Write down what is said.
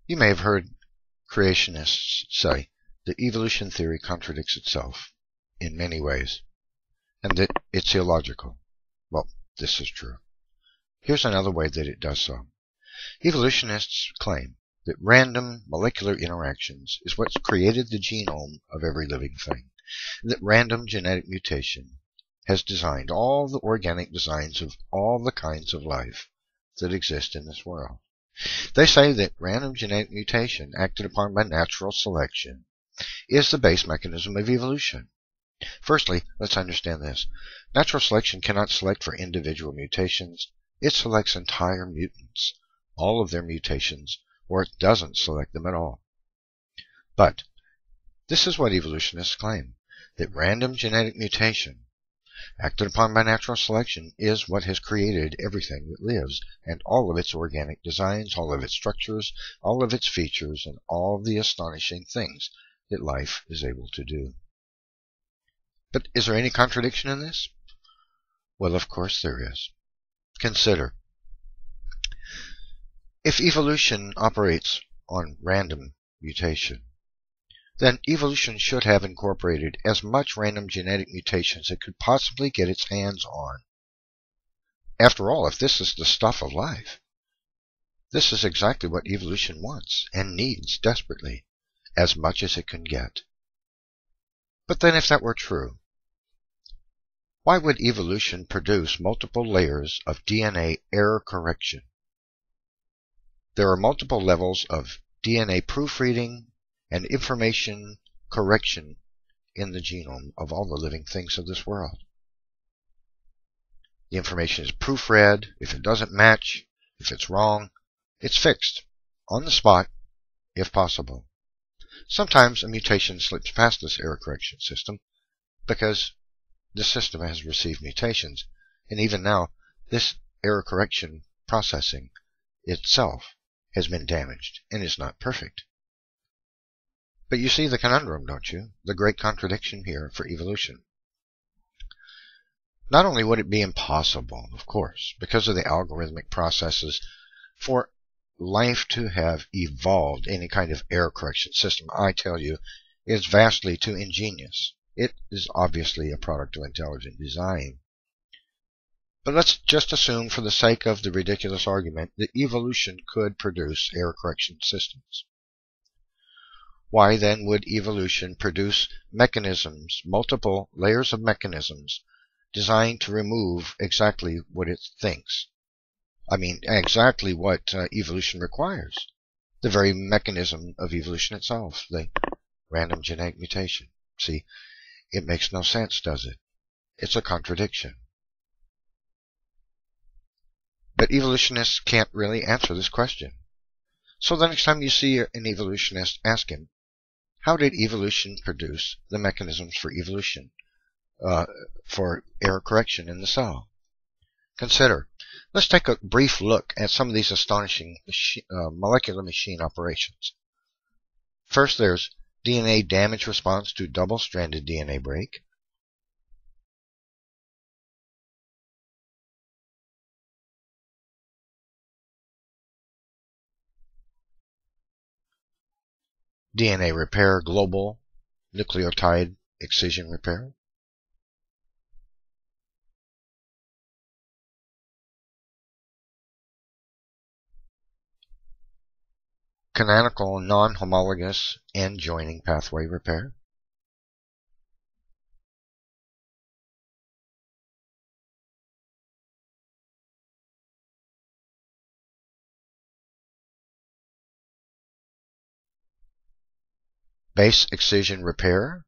You may have heard creationists say that evolution theory contradicts itself in many ways, and that it's illogical. Well, this is true. Here's another way that it does so. Evolutionists claim that random molecular interactions is what's created the genome of every living thing, and that random genetic mutation has designed all the organic designs of all the kinds of life that exist in this world. They say that random genetic mutation acted upon by natural selection is the base mechanism of evolution. Firstly, let's understand this. Natural selection cannot select for individual mutations. It selects entire mutants, all of their mutations, or it doesn't select them at all. But this is what evolutionists claim, that random genetic mutation acted upon by natural selection is what has created everything that lives, and all of its organic designs, all of its structures, all of its features, and all of the astonishing things that life is able to do. But is there any contradiction in this? Well, of course there is. Consider, if evolution operates on random mutation, then evolution should have incorporated as much random genetic mutation as it could possibly get its hands on. After all, if this is the stuff of life, this is exactly what evolution wants and needs desperately, as much as it can get. But then if that were true, why would evolution produce multiple layers of DNA error correction? There are multiple levels of DNA proofreading and information correction in the genome of all the living things of this world. The information is proofread. If it doesn't match, if it's wrong, it's fixed on the spot, if possible. Sometimes a mutation slips past this error correction system because the system has received mutations, and even now this error correction processing itself has been damaged and is not perfect. But you see the conundrum, don't you? The great contradiction here for evolution. Not only would it be impossible, of course, because of the algorithmic processes, for life to have evolved any kind of error correction system, I tell you, is vastly too ingenious. It is obviously a product of intelligent design. But let's just assume, for the sake of the ridiculous argument, that evolution could produce error correction systems. Why then would evolution produce mechanisms, multiple layers of mechanisms, designed to remove exactly what it thinks? I mean, exactly what evolution requires. The very mechanism of evolution itself, the random genetic mutation. See, it makes no sense, does it? It's a contradiction. But evolutionists can't really answer this question. So the next time you see an evolutionist, ask him, how did evolution produce the mechanisms for evolution, for error correction in the cell? Consider, let's take a brief look at some of these astonishing molecular machine operations. First, there's DNA damage response to double-stranded DNA break. DNA repair, global nucleotide excision repair. Canonical non-homologous end joining pathway repair. Base excision repair.